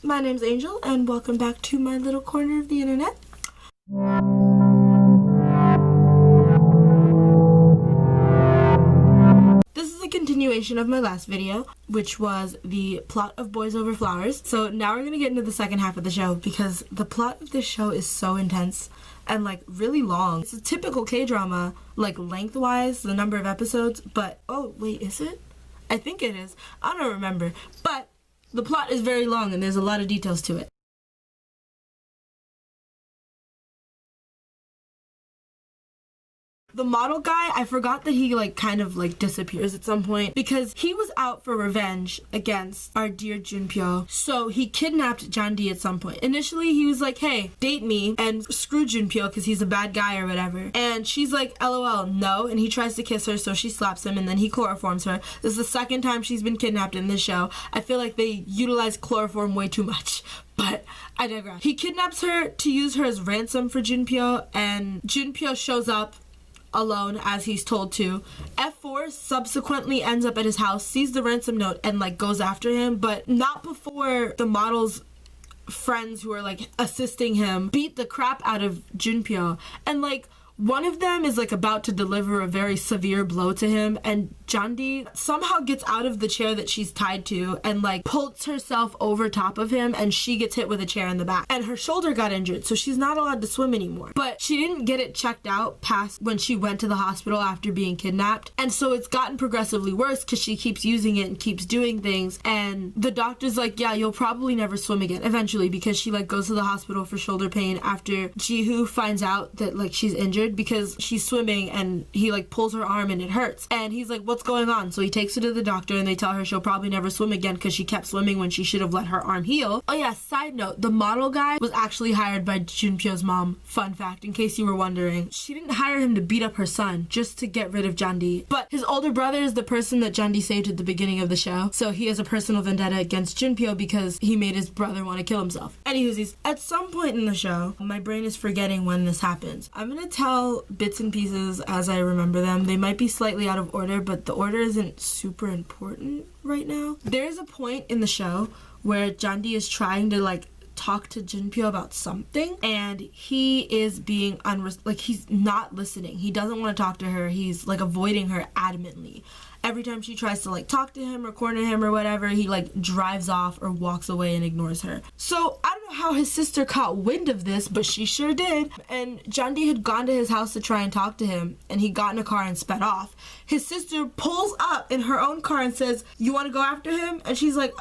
My name's Angel, and welcome back to my little corner of the internet. This is a continuation of my last video, which was the plot of Boys Over Flowers. So now we're gonna get into the second half of the show because the plot of this show is so intense and like really long. It's a typical K-drama, like lengthwise, the number of episodes, but oh wait, is it? I think it is. I don't remember. But the plot is very long and there's a lot of details to it. The model guy, I forgot that he kind of disappears at some point because he was out for revenge against our dear Junpyo. So he kidnapped Jandi at some point. Initially he was like, hey, date me and screw Junpyo because he's a bad guy or whatever. And she's like, LOL, no. And he tries to kiss her, so she slaps him and then he chloroforms her. This is the second time she's been kidnapped in this show. I feel like they utilize chloroform way too much. But I digress. He kidnaps her to use her as ransom for Junpyo, and Junpyo shows up alone as he's told to. F4 subsequently ends up at his house, sees the ransom note, and goes after him, but not before the model's friends who are assisting him beat the crap out of Junpyo. And one of them is about to deliver a very severe blow to him, and Jandi somehow gets out of the chair that she's tied to and pulls herself over top of him, and she gets hit with a chair in the back. And her shoulder got injured, so she's not allowed to swim anymore. But she didn't get it checked out past when she went to the hospital after being kidnapped. And so it's gotten progressively worse because she keeps using it and keeps doing things. And the doctor's like, yeah, you'll probably never swim again eventually, because she goes to the hospital for shoulder pain after Jihoo finds out that she's injured because she's swimming and he pulls her arm and it hurts. And he's like, what's going on? So he takes her to the doctor and they tell her she'll probably never swim again because she kept swimming when she should have let her arm heal. Oh yeah, side note, the model guy was actually hired by Junpyo's mom. Fun fact, in case you were wondering. She didn't hire him to beat up her son, just to get rid of Jandi. But his older brother is the person that Jandi saved at the beginning of the show. So he has a personal vendetta against Junpyo because he made his brother want to kill himself. Anywho's, at some point in the show, my brain is forgetting when this happens. I'm gonna tell bits and pieces as I remember them. They might be slightly out of order, but the order isn't super important right now. There's a point in the show where Jandi is trying to talk to Junpyo about something, and he is being he's not listening. He doesn't want to talk to her. He's avoiding her adamantly. Every time she tries to talk to him or corner him or whatever, he drives off or walks away and ignores her. So I don't know how his sister caught wind of this, but she sure did. And Jandi had gone to his house to try and talk to him, and he got in a car and sped off. His sister pulls up in her own car and says, you want to go after him? And she's like,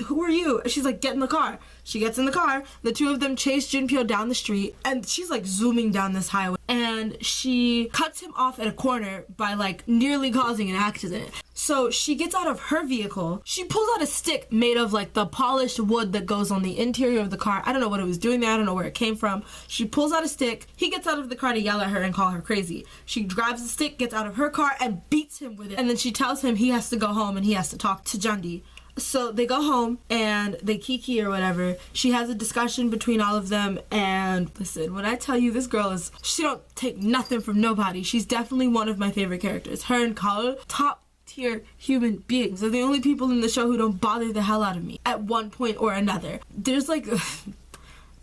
who are you? And she's like, get in the car. She gets in the car. The two of them chase Junpyo down the street, and she's zooming down this highway, and she cuts him off at a corner by nearly causing an accident. So she gets out of her vehicle. She pulls out a stick made of the polished wood that goes on the interior of the car. I don't know what it was doing there. I don't know where it came from. She pulls out a stick. He gets out of the car to yell at her and call her crazy. She grabs the stick, gets out of her car, and beats him with it. And then she tells him he has to go home and he has to talk to Jandi. So they go home and they kiki or whatever. She has a discussion between all of them, and listen, when I tell you this girl she don't take nothing from nobody. She's definitely one of my favorite characters. Her and Kaoru, top tier human beings. They're the only people in the show who don't bother the hell out of me at one point or another. There's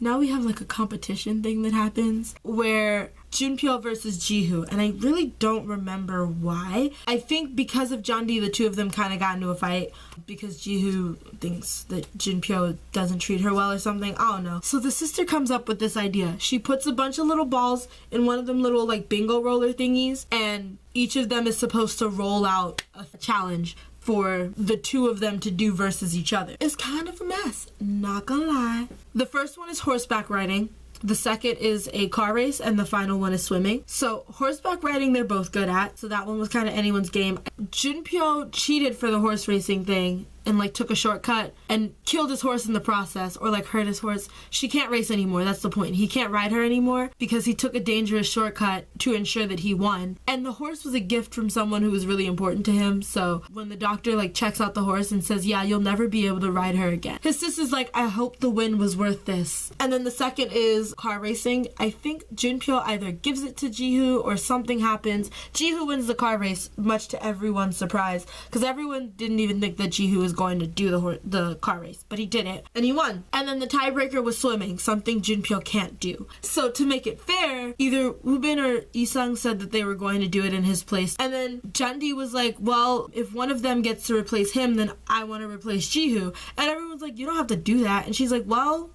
now we have a competition thing that happens where Junpyo versus Jihoo, and I really don't remember why. I think because of Jandi, the two of them kind of got into a fight because Jihoo thinks that Junpyo doesn't treat her well or something. I don't know. So the sister comes up with this idea. She puts a bunch of little balls in one of them little bingo roller thingies, and each of them is supposed to roll out a challenge for the two of them to do versus each other. It's kind of a mess, not gonna lie. The first one is horseback riding. The second is a car race, and the final one is swimming. So horseback riding they're both good at, so that one was kind of anyone's game. Junpyo cheated for the horse racing thing and took a shortcut and killed his horse in the process, or hurt his horse. She can't race anymore. That's the point. He can't ride her anymore because he took a dangerous shortcut to ensure that he won. And the horse was a gift from someone who was really important to him. So when the doctor checks out the horse and says, yeah, you'll never be able to ride her again, his sister's I hope the win was worth this. And then the second is car racing. I think Junpyo either gives it to Jihoo or something happens. Jihoo wins the car race, much to everyone's surprise, because everyone didn't even think that Jihoo was going to do the car race, but he didn't, and he won. And then the tiebreaker was swimming, something Junpyo can't do. So to make it fair, either Woobin or Isung said that they were going to do it in his place, and then Jandi was like, well, if one of them gets to replace him, then I want to replace Jihu. And everyone's like, you don't have to do that. And she's like, well,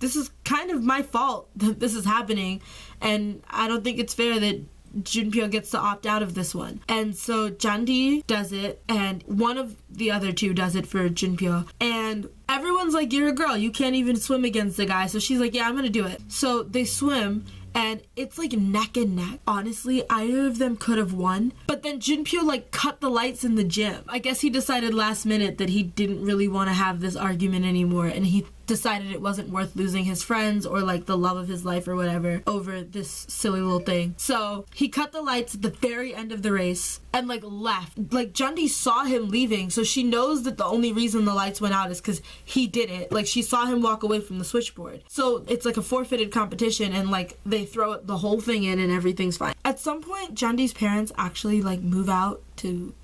this is kind of my fault that this is happening, and I don't think it's fair that Junpyo gets to opt out of this one. And so Jandi does it, and one of the other two does it for Junpyo. And everyone's like, you're a girl, you can't even swim against the guy. So she's like, yeah, I'm gonna do it. So they swim, and it's like neck and neck. Honestly, either of them could have won. But then Junpyo like cut the lights in the gym. I guess he decided last minute that he didn't really want to have this argument anymore, and he decided it wasn't worth losing his friends or like the love of his life or whatever over this silly little thing. So he cut the lights at the very end of the race and like left. Like Jandi saw him leaving, so she knows that the only reason the lights went out is because he did it. Like she saw him walk away from the switchboard. So it's like a forfeited competition, and like they throw the whole thing in and everything's fine. At some point, Jandi's parents actually like move out to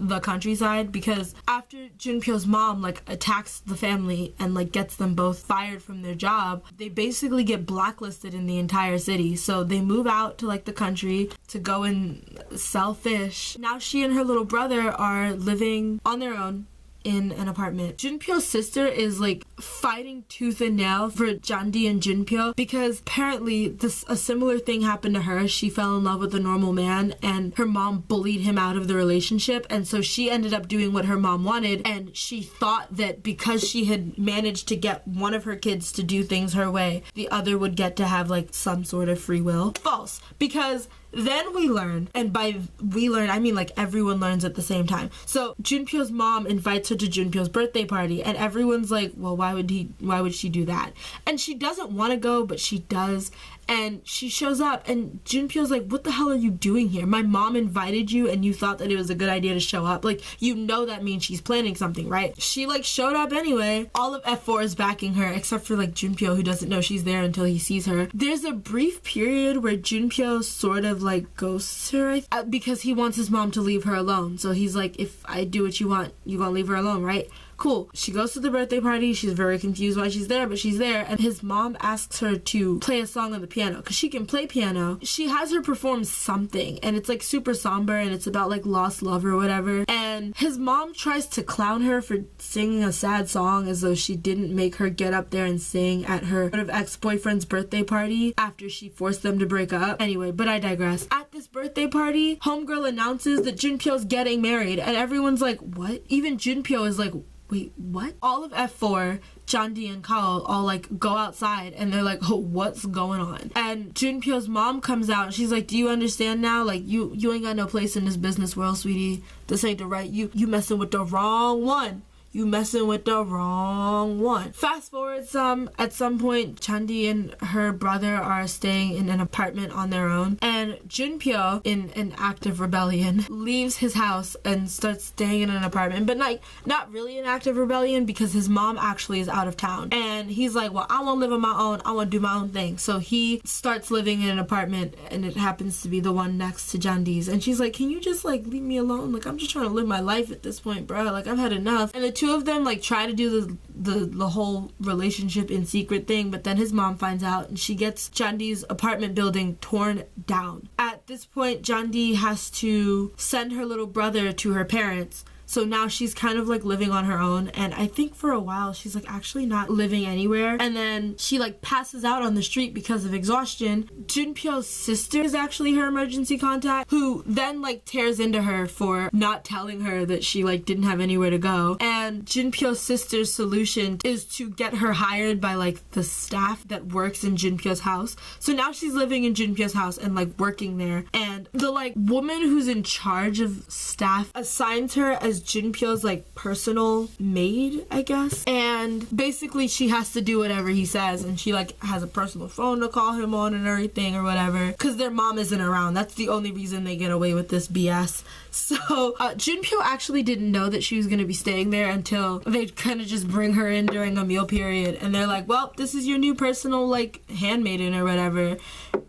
the countryside, because after Junpyo's mom like attacks the family and like gets them both fired from their job, they basically get blacklisted in the entire city. So they move out to like the country to go and sell fish. Now she and her little brother are living on their own in an apartment. Junpyo's sister is like fighting tooth and nail for Jandi and Junpyo, because apparently a similar thing happened to her. She fell in love with a normal man and her mom bullied him out of the relationship, and so she ended up doing what her mom wanted, and she thought that because she had managed to get one of her kids to do things her way, the other would get to have like some sort of free will. False, because then we learn, and by we learn, I mean like everyone learns at the same time. So Junpyo's mom invites her to Junpyo's birthday party, and everyone's like, well, why would she do that? And she doesn't want to go, but she does. And she shows up, and Junpyo's like, what the hell are you doing here? My mom invited you, and you thought that it was a good idea to show up. Like, you know that means she's planning something, right? She, like, showed up anyway. All of F4 is backing her, except for, like, Junpyo, who doesn't know she's there until he sees her. There's a brief period where Junpyo sort of, like, ghosts her, because he wants his mom to leave her alone. So he's like, if I do what you want, you gonna leave her alone, right? Cool. She goes to the birthday party. She's very confused why she's there, but she's there. And his mom asks her to play a song on the piano, because she can play piano. She has her perform something, and it's like super somber, and it's about like lost love or whatever. And his mom tries to clown her for singing a sad song, as though she didn't make her get up there and sing at her sort of ex-boyfriend's birthday party after she forced them to break up. Anyway, but I digress. At this birthday party, homegirl announces that Junpyo's getting married, and everyone's like, what? Even Junpyo is like, wait, what? All of F4, Jandi and Kao all like go outside, and they're like, oh, what's going on? And Junpyo's mom comes out, and she's like, do you understand now? Like, you ain't got no place in this business world, sweetie. This ain't the right, you messing with the wrong one. You messing with the wrong one. Fast forward at some point, Chandi and her brother are staying in an apartment on their own, and Junpyo, in an act of rebellion, leaves his house and starts staying in an apartment, but like not really an act of rebellion, because his mom actually is out of town, and he's like, well, I want to live on my own, I want to do my own thing. So he starts living in an apartment, and it happens to be the one next to Jandi's, and she's like, can you just like leave me alone? Like, I'm just trying to live my life at this point, bro. Like, I've had enough. And the two of them like try to do the whole relationship in secret thing, but then his mom finds out, and she gets Jandi's apartment building torn down. At this point, Jandi has to send her little brother to her parents. So now she's kind of like living on her own, and I think for a while she's like actually not living anywhere, and then she like passes out on the street because of exhaustion. Junpyo's sister is actually her emergency contact, who then like tears into her for not telling her that she like didn't have anywhere to go, and Junpyo's sister's solution is to get her hired by like the staff that works in Junpyo's house. So now she's living in Junpyo's house and like working there, and the like woman who's in charge of staff assigns her as Junpyo's like personal maid, I guess, and basically she has to do whatever he says, and she like has a personal phone to call him on and everything or whatever, because their mom isn't around. That's the only reason they get away with this BS. So Junpyo actually didn't know that she was going to be staying there until they kind of just bring her in during a meal period, and they're like, well, this is your new personal like handmaiden or whatever.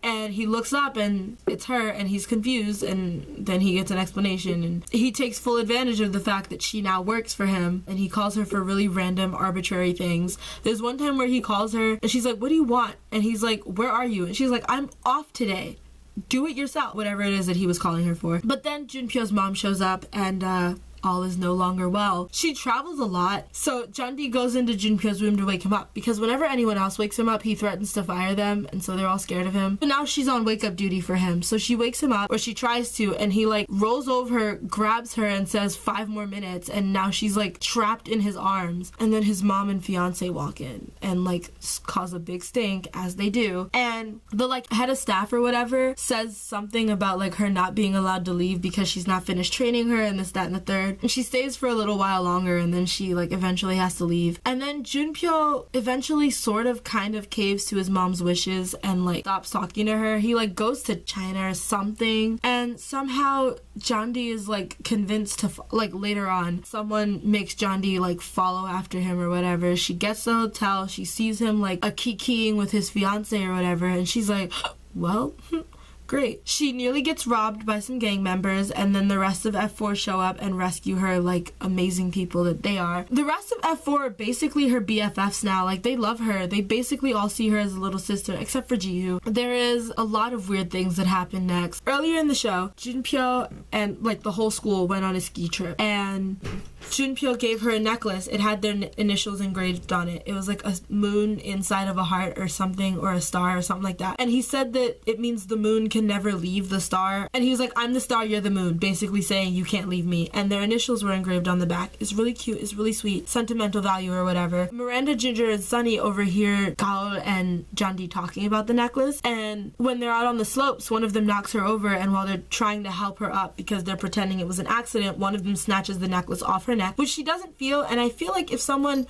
And he looks up and it's her, and he's confused, and then he gets an explanation, and he takes full advantage of the fact that she now works for him, and he calls her for really random, arbitrary things. There's one time where he calls her and she's like, what do you want? And he's like, where are you? And she's like, I'm off today. Do it yourself. Whatever it is that he was calling her for. But then Junpyo's mom shows up, and all is no longer well. She travels a lot, so Jandi goes into Junpyo's room to wake him up, because whenever anyone else wakes him up, he threatens to fire them, and so they're all scared of him. But now she's on wake-up duty for him, so she wakes him up, or she tries to, and he like rolls over her, grabs her, and says 5 more minutes, and now she's like trapped in his arms. And then his mom and fiance walk in and like cause a big stink, as they do, and the like head of staff or whatever says something about like her not being allowed to leave because she's not finished training her, and this, that, and the third. And she stays for a little while longer, and then she like eventually has to leave. And then Junpyo eventually sort of kind of caves to his mom's wishes and like stops talking to her. He like goes to China or something, and somehow Jandi is like convinced to like later on someone makes Jandi like follow after him or whatever. She gets to the hotel, she sees him like a kikiing with his fiance or whatever, and she's like, well, great. She nearly gets robbed by some gang members, and then the rest of F4 show up and rescue her like amazing people that they are. The rest of F4 are basically her BFFs now. Like, they love her. They basically all see her as a little sister, except for Jihoo. There is a lot of weird things that happen next. Earlier in the show, Junpyo and like the whole school went on a ski trip, and Junpyo gave her a necklace. It had their initials engraved on it. It was like a moon inside of a heart or something, or a star or something like that. And he said that it means the moon can never leave the star. And he was like, I'm the star, you're the moon, basically saying you can't leave me. And their initials were engraved on the back. It's really cute. It's really sweet. Sentimental value or whatever. Miranda, Ginger, and Sunny overhear Gao and Jandi talking about the necklace. And when they're out on the slopes, one of them knocks her over, and while they're trying to help her up because they're pretending it was an accident, one of them snatches the necklace off her neck, which she doesn't feel. And I feel like if someone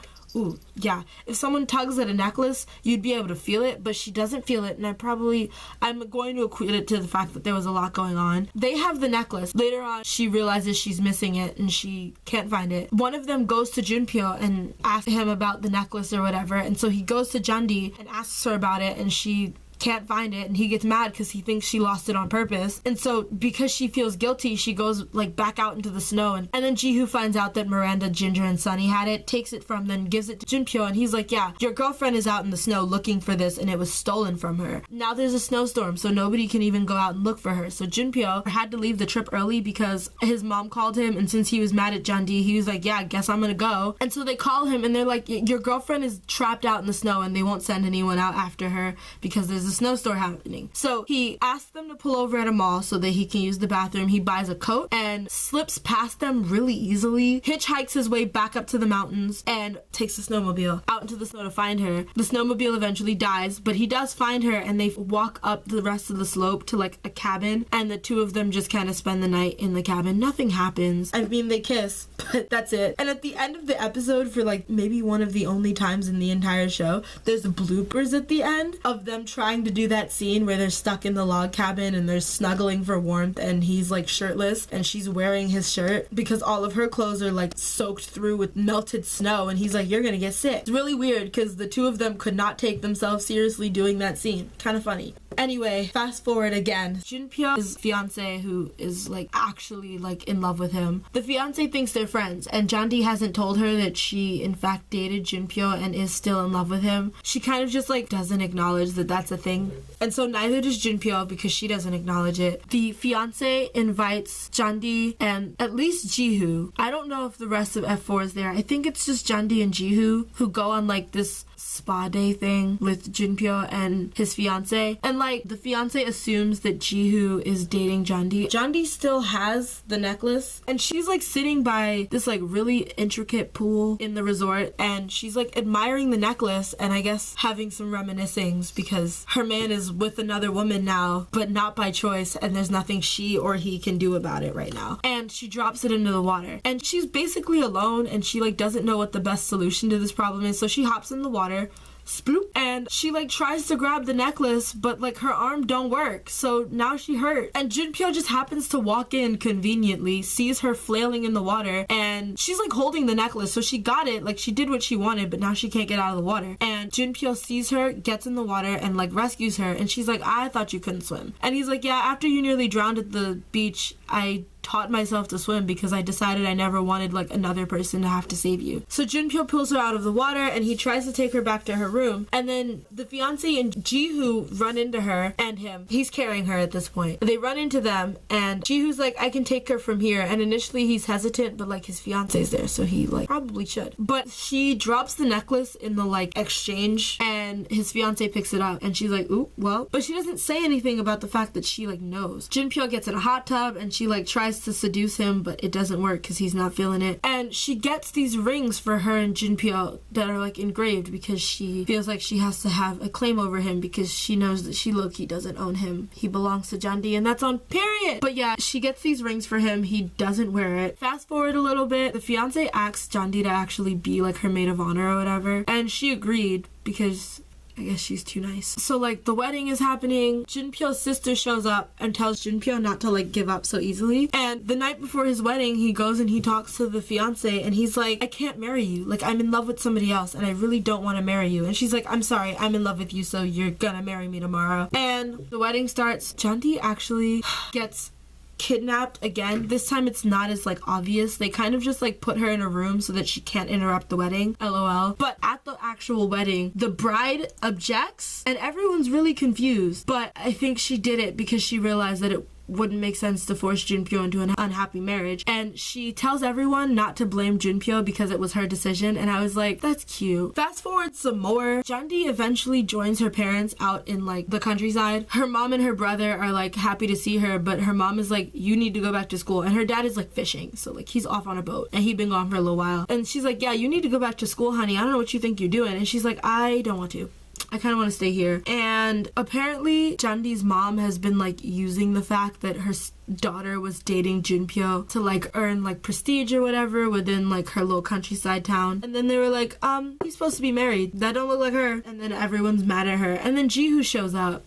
tugs at a necklace, you'd be able to feel it, but she doesn't feel it, and I'm going to equate it to the fact that there was a lot going on. They have the necklace. Later on, she realizes she's missing it, and she can't find it. One of them goes to Junpyo and asks him about the necklace or whatever, and so he goes to Jandi and asks her about it, and she can't find it, and he gets mad because he thinks she lost it on purpose. And so because she feels guilty, she goes like back out into the snow, and then Jihoo finds out that Miranda, Ginger, and Sunny had it, takes it from them, gives it to Junpyo, and he's like, yeah, your girlfriend is out in the snow looking for this, and it was stolen from her. Now there's a snowstorm, so nobody can even go out and look for her. So Junpyo had to leave the trip early because his mom called him, and since he was mad at Jandi, he was like, yeah, I guess I'm gonna go. And so they call him, and they're like, your girlfriend is trapped out in the snow, and they won't send anyone out after her because there's a snowstorm happening. So he asks them to pull over at a mall so that he can use the bathroom. He buys a coat and slips past them really easily, hitchhikes his way back up to the mountains, and takes the snowmobile out into the snow to find her. The snowmobile eventually dies, but he does find her, and they walk up the rest of the slope to like a cabin, and the two of them just kind of spend the night in the cabin. Nothing happens. I mean, they kiss, but that's it. And at the end of the episode, for like maybe one of the only times in the entire show, there's bloopers at the end of them trying to do that scene where they're stuck in the log cabin and they're snuggling for warmth, and he's like shirtless and she's wearing his shirt because all of her clothes are like soaked through with melted snow, and he's like, you're gonna get sick. It's really weird because the two of them could not take themselves seriously doing that scene. Kind of funny. Anyway, fast forward again. Junpyo's fiance, who is like actually like in love with him, the fiance thinks they're friends, and Jandi hasn't told her that she in fact dated Junpyo and is still in love with him. She kind of just like doesn't acknowledge that that's a thing, and so neither does Junpyo because she doesn't acknowledge it. The fiance invites Jandi and at least Jihoo. I don't know if the rest of F4 is there. I think it's just Jandi and Jihoo who go on like this spa day thing with Junpyo and his fiance, and like the fiance assumes that Jihoo is dating Jandi. Jandi still has the necklace, and she's like sitting by this like really intricate pool in the resort, and she's like admiring the necklace and I guess having some reminiscings because her man is with another woman now, but not by choice, and there's nothing she or he can do about it right now. And she drops it into the water, and she's basically alone, and she like doesn't know what the best solution to this problem is, so she hops in the water, sploop, and she like tries to grab the necklace, but like her arm don't work, so now she hurt. And Junpyo just happens to walk in conveniently, sees her flailing in the water, and she's like holding the necklace, so she got it, like she did what she wanted, but now she can't get out of the water. And Junpyo sees her, gets in the water, and like rescues her, and she's like, I thought you couldn't swim. And he's like, yeah, after you nearly drowned at the beach, I taught myself to swim because I decided I never wanted like another person to have to save you. So Junpyo pulls her out of the water, and he tries to take her back to her room, and then the fiance and Jihoo run into her and him. He's carrying her at this point. They run into them, and Jihoo's like, I can take her from here, and initially he's hesitant, but like his fiance's there, so he like probably should. But she drops the necklace in the like exchange, and his fiance picks it up, and she's like, ooh, well, but she doesn't say anything about the fact that she like knows. Junpyo gets in a hot tub, and she like tries to seduce him, but it doesn't work because he's not feeling it. And she gets these rings for her and Junpyo that are like engraved because she feels like she has to have a claim over him because she knows that she low-key doesn't own him. He belongs to Jandi, and that's on period. But yeah, she gets these rings for him. He doesn't wear it. Fast forward a little bit, the fiance asks Jandi to actually be like her maid of honor or whatever, and she agreed because I guess she's too nice. So like the wedding is happening. Junpyo's sister shows up and tells Junpyo not to like give up so easily. And the night before his wedding, he goes and he talks to the fiance, and he's like, I can't marry you. Like, I'm in love with somebody else and I really don't want to marry you. And she's like, I'm sorry, I'm in love with you, so you're gonna marry me tomorrow. And the wedding starts. Jandi actually gets kidnapped again. This time it's not as like obvious. They kind of just like put her in a room so that she can't interrupt the wedding, lol. But at the actual wedding, the bride objects, and everyone's really confused, but I think she did it because she realized that it wouldn't make sense to force Junpyo into an unhappy marriage, and she tells everyone not to blame Junpyo because it was her decision, and I was like, that's cute. Fast forward some more. Jandi eventually joins her parents out in like the countryside. Her mom and her brother are like happy to see her, but her mom is like, you need to go back to school, and her dad is like fishing, so like he's off on a boat and he'd been gone for a little while, and she's like, yeah, you need to go back to school, honey. I don't know what you think you're doing. And she's like, I don't want to. I kind of want to stay here. And apparently Jandi's mom has been like using the fact that her daughter was dating Junpyo to like earn like prestige or whatever within like her little countryside town. And then they were like, he's supposed to be married. That don't look like her. And then everyone's mad at her. And then Jihoo shows up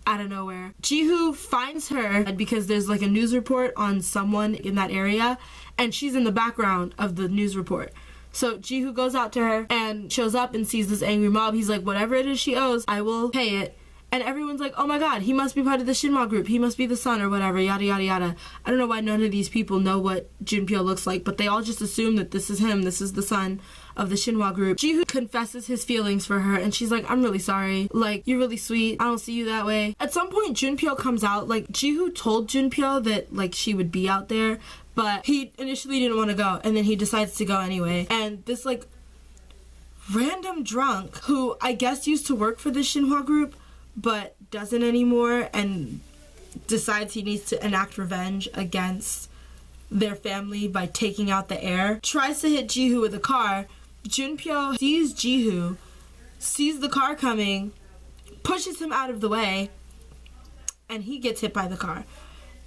out of nowhere. Jihoo finds her because there's like a news report on someone in that area, and she's in the background of the news report. So Jihoo goes out to her and shows up and sees this angry mob. He's like, whatever it is she owes, I will pay it. And everyone's like, oh my god, he must be part of the Shinhwa group. He must be the son or whatever, yada yada yada. I don't know why none of these people know what Junpyo looks like, but they all just assume that this is him. This is the son of the Shinhwa group. Jihoo confesses his feelings for her, and she's like, I'm really sorry. Like, you're really sweet. I don't see you that way. At some point, Junpyo comes out. Like, Jihoo told Junpyo that, like, she would be out there, but he initially didn't want to go, and then he decides to go anyway. And this, like, random drunk who I guess used to work for the Shinhwa group, but doesn't anymore, and decides he needs to enact revenge against their family by taking out the heir, tries to hit Jihoo with a car. Junpyo sees Jihoo, sees the car coming, pushes him out of the way, and he gets hit by the car.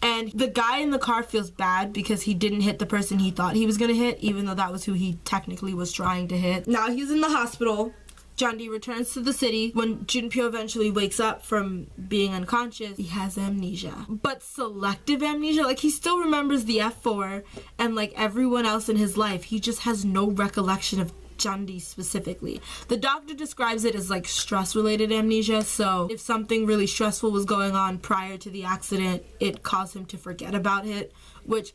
And the guy in the car feels bad because he didn't hit the person he thought he was gonna hit, even though that was who he technically was trying to hit. Now he's in the hospital. Jandi returns to the city. When Junpyo eventually wakes up from being unconscious, he has amnesia. But selective amnesia. Like, he still remembers the F4 and, like, everyone else in his life. He just has no recollection of Jandi specifically. The doctor describes it as, like, stress-related amnesia, so if something really stressful was going on prior to the accident, it caused him to forget about it, which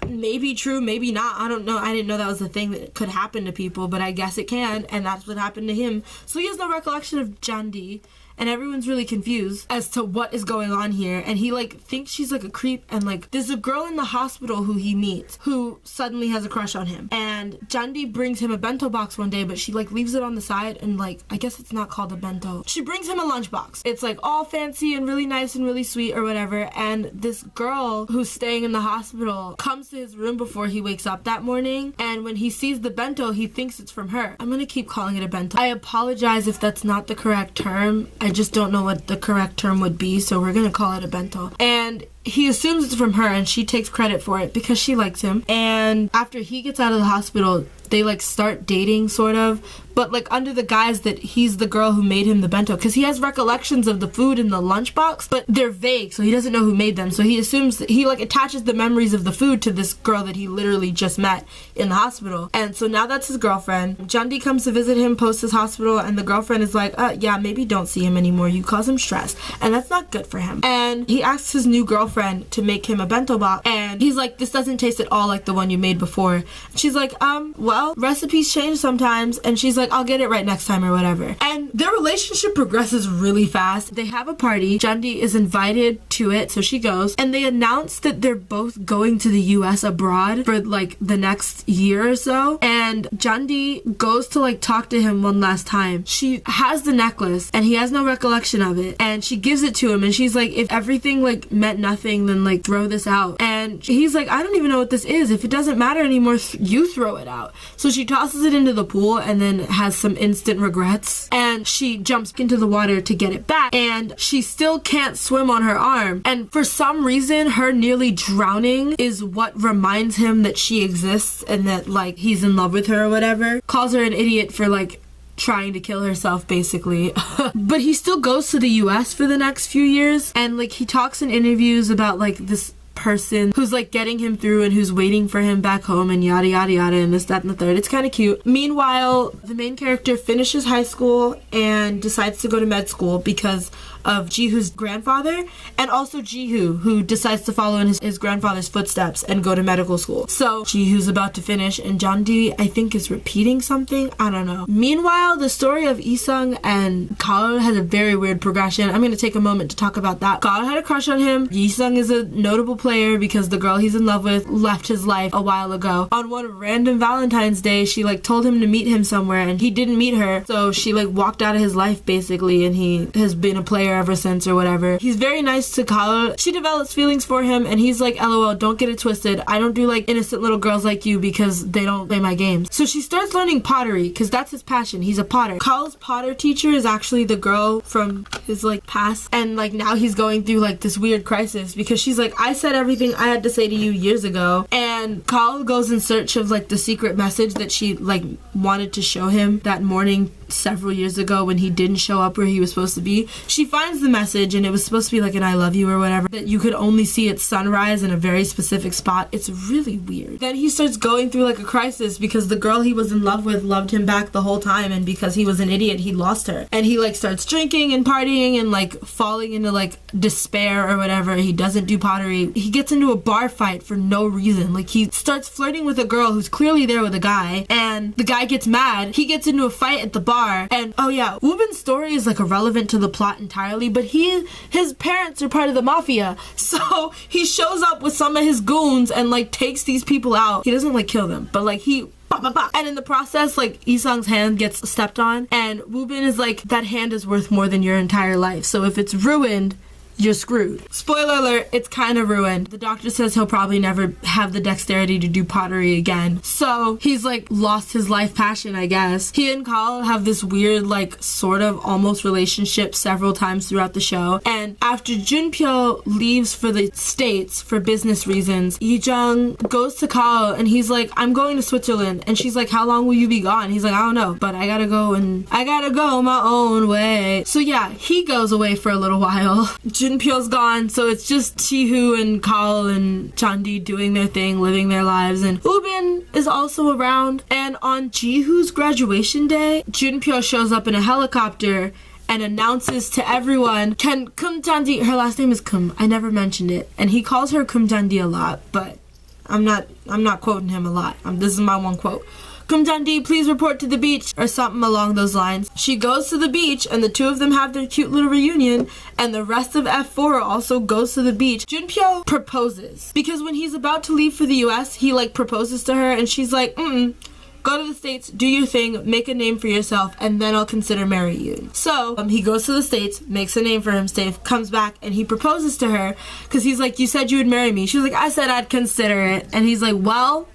may be true, maybe not. I don't know. I didn't know that was a thing that could happen to people, but I guess it can, and that's what happened to him. So he has no recollection of Jandi, and everyone's really confused as to what is going on here, and he like thinks she's like a creep, and like there's a girl in the hospital who he meets who suddenly has a crush on him, and Jandi brings him a bento box one day, but she like leaves it on the side, and like I guess it's not called a bento. She brings him a lunchbox. It's like all fancy and really nice and really sweet or whatever, and this girl who's staying in the hospital comes to his room before he wakes up that morning, and when he sees the bento, he thinks it's from her. I'm gonna keep calling it a bento. I apologize if that's not the correct term. I just don't know what the correct term would be, so we're gonna call it a bento. And he assumes it's from her, and she takes credit for it because she likes him. And after he gets out of the hospital, they like start dating sort of, but like under the guise that he's the girl who made him the bento, because he has recollections of the food in the lunchbox, but they're vague, so he doesn't know who made them. So he assumes that he like attaches the memories of the food to this girl that he literally just met in the hospital. And so now that's his girlfriend. Jandi comes to visit him post his hospital, and the girlfriend is like, yeah, maybe don't see him anymore. You cause him stress, and that's not good for him. And he asks his new girlfriend to make him a bento box, and he's like, this doesn't taste at all like the one you made before. And she's like, well, recipes change sometimes. And she's like, I'll get it right next time or whatever. And their relationship progresses really fast. They have a party. Jandi is invited to it, so she goes, and they announce that they're both going to the US abroad for like the next year or so. And Jandi goes to like talk to him one last time. She has the necklace and he has no recollection of it, and she gives it to him, and she's like, if everything like meant nothing, then like throw this out. And he's like, I don't even know what this is. If it doesn't matter anymore, you throw it out. So she tosses it into the pool and then has some instant regrets, and she jumps into the water to get it back, and she still can't swim on her arm. And for some reason, her nearly drowning is what reminds him that she exists and that like he's in love with her or whatever. Calls her an idiot for like trying to kill herself basically. But he still goes to the US for the next few years, and like he talks in interviews about like this person who's like getting him through and who's waiting for him back home and yada yada yada and this, that, and the third. It's kind of cute. Meanwhile, the main character finishes high school and decides to go to med school because of Jiho's grandfather, and also Jihu, who decides to follow in his grandfather's footsteps and go to medical school. So Jihu's about to finish, and Jandi, I think, is repeating something. I don't know. Meanwhile, the story of Isung and Kal has a very weird progression. I'm going to take a moment to talk about that. Kal had a crush on him. Isung is a notable player because the girl he's in love with left his life a while ago. On one random Valentine's Day, she like told him to meet him somewhere, and he didn't meet her, so she like walked out of his life basically, and he has been a player ever since or whatever. He's very nice to Kal. She develops feelings for him, and he's like, LOL, don't get it twisted. I don't do like innocent little girls like you because they don't play my games. So she starts learning pottery because that's his passion. He's a potter. Kal's potter teacher is actually the girl from his like past, and like now he's going through like this weird crisis because she's like, I said everything I had to say to you years ago. And Kal goes in search of like the secret message that she like wanted to show him that morning several years ago when he didn't show up where he was supposed to be. She finds the message, and it was supposed to be like an I love you or whatever that you could only see at sunrise in a very specific spot. It's really weird. Then he starts going through like a crisis because the girl he was in love with loved him back the whole time, and because he was an idiot, he lost her. And he like starts drinking and partying and like falling into like despair or whatever. He doesn't do pottery. He gets into a bar fight for no reason. Like he starts flirting with a girl who's clearly there with a guy, and the guy gets mad. He gets into a fight at the bar, and oh yeah, Woobin's story is like irrelevant to the plot entirely, but his parents are part of the mafia, so he shows up with some of his goons and like takes these people out. He doesn't like kill them, but like he and in the process, like, Isung's hand gets stepped on, and Woobin is like, that hand is worth more than your entire life, so if it's ruined, you're screwed. Spoiler alert, it's kind of ruined. The doctor says he'll probably never have the dexterity to do pottery again. So he's like lost his life passion, I guess. He and Kal have this weird, like, sort of almost relationship several times throughout the show. And after Junpyo leaves for the States for business reasons, Yijung goes to Kal and he's like, I'm going to Switzerland. And she's like, how long will you be gone? He's like, I don't know, but I gotta go my own way. So yeah, he goes away for a little while. Junpyo's gone, so it's just Jihu and Kal and Jandi doing their thing, living their lives, and Woobin is also around. And on Jihu's graduation day, Junpyo shows up in a helicopter and announces to everyone, Kum Jandi, her last name is Kum, I never mentioned it, and he calls her Kum Jandi a lot, but I'm not quoting him a lot. This is my one quote. Kum Jandi, please report to the beach, or something along those lines. She goes to the beach, and the two of them have their cute little reunion, and the rest of F4 also goes to the beach. Junpyo proposes, because when he's about to leave for the US, he like proposes to her, and she's like, go to the States, do your thing, make a name for yourself, and then I'll consider marrying you. So he goes to the States, makes a name for himself, comes back, and he proposes to her, because he's like, you said you would marry me. She was like, I said I'd consider it. And he's like, well,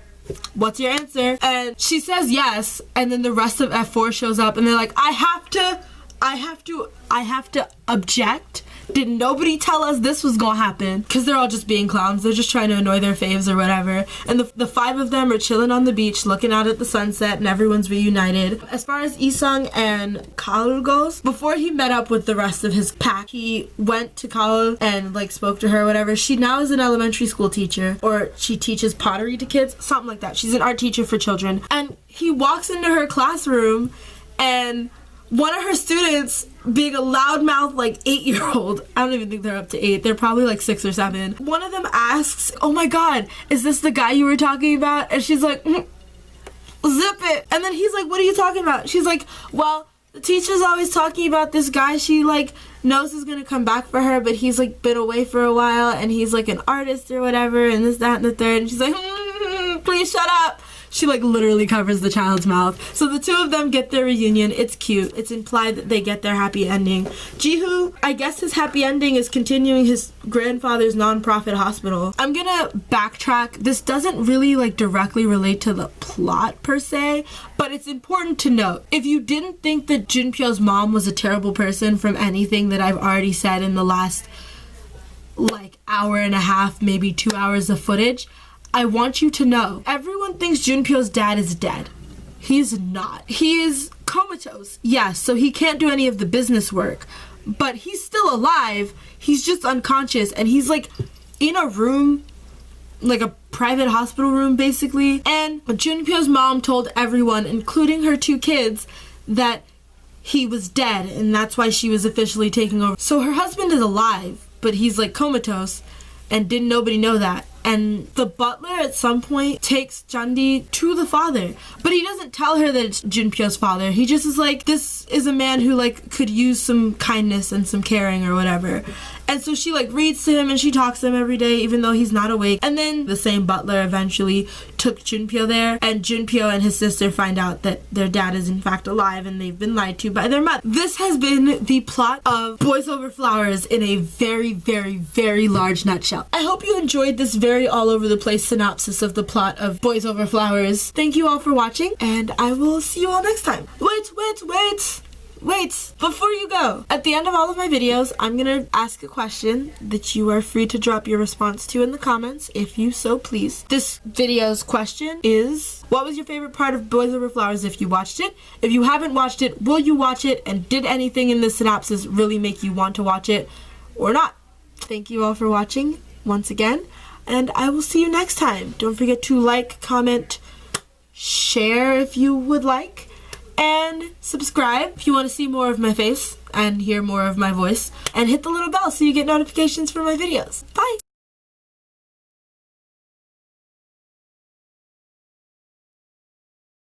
what's your answer? And she says yes, and then the rest of F4 shows up, and they're like, I have to object Did nobody tell us this was gonna happen? Because they're all just being clowns. They're just trying to annoy their faves or whatever. And the 5 of them are chilling on the beach, looking out at the sunset, and everyone's reunited. As far as Isung and Kaul goes, before he met up with the rest of his pack, he went to Kaul and like spoke to her or whatever. She now is an elementary school teacher, or she teaches pottery to kids, something like that. She's an art teacher for children. And he walks into her classroom, and one of her students, being a loudmouth like 8-year-old, I don't even think they're up to 8, they're probably like 6 or 7. One of them asks, "Oh my god, is this the guy you were talking about?" And she's like, "Zip it." And then he's like, "What are you talking about?" She's like, "Well, the teacher's always talking about this guy she like knows is gonna come back for her, but he's like been away for a while, and he's like an artist or whatever, and this, that, and the third." And she's like, "Please shut up." She like literally covers the child's mouth. So the 2 of them get their reunion. It's cute. It's implied that they get their happy ending. Jihu, I guess his happy ending is continuing his grandfather's non-profit hospital. I'm gonna backtrack. This doesn't really like directly relate to the plot per se, but it's important to note. If you didn't think that Junpyo's mom was a terrible person from anything that I've already said in the last like hour and a half, maybe 2 hours of footage, I want you to know, everyone thinks Junpyo's dad is dead. He's not. He is comatose, yes, so he can't do any of the business work, but he's still alive. He's just unconscious, and he's like in a room, like a private hospital room basically, and Junpyo's mom told everyone, including her 2 kids, that he was dead, and that's why she was officially taking over. So her husband is alive, but he's like comatose, and didn't nobody know that. And the butler at some point takes Jandi to the father, but he doesn't tell her that it's Junpyo's father. He just is like, this is a man who like could use some kindness and some caring or whatever. And so she like reads to him and she talks to him every day even though he's not awake. And then the same butler eventually took Junpyo there, and Junpyo and his sister find out that their dad is in fact alive and they've been lied to by their mother. This has been the plot of Boys Over Flowers in a very, very, very large nutshell. I hope you enjoyed this very all over the place synopsis of the plot of Boys Over Flowers. Thank you all for watching, and I will see you all next time. Wait, before you go, at the end of all of my videos, I'm gonna ask a question that you are free to drop your response to in the comments, if you so please. This video's question is, what was your favorite part of Boys Over Flowers if you watched it? If you haven't watched it, will you watch it? And did anything in the synopsis really make you want to watch it or not? Thank you all for watching once again, and I will see you next time. Don't forget to like, comment, share if you would like, and subscribe if you want to see more of my face and hear more of my voice, and hit the little bell so you get notifications for my videos.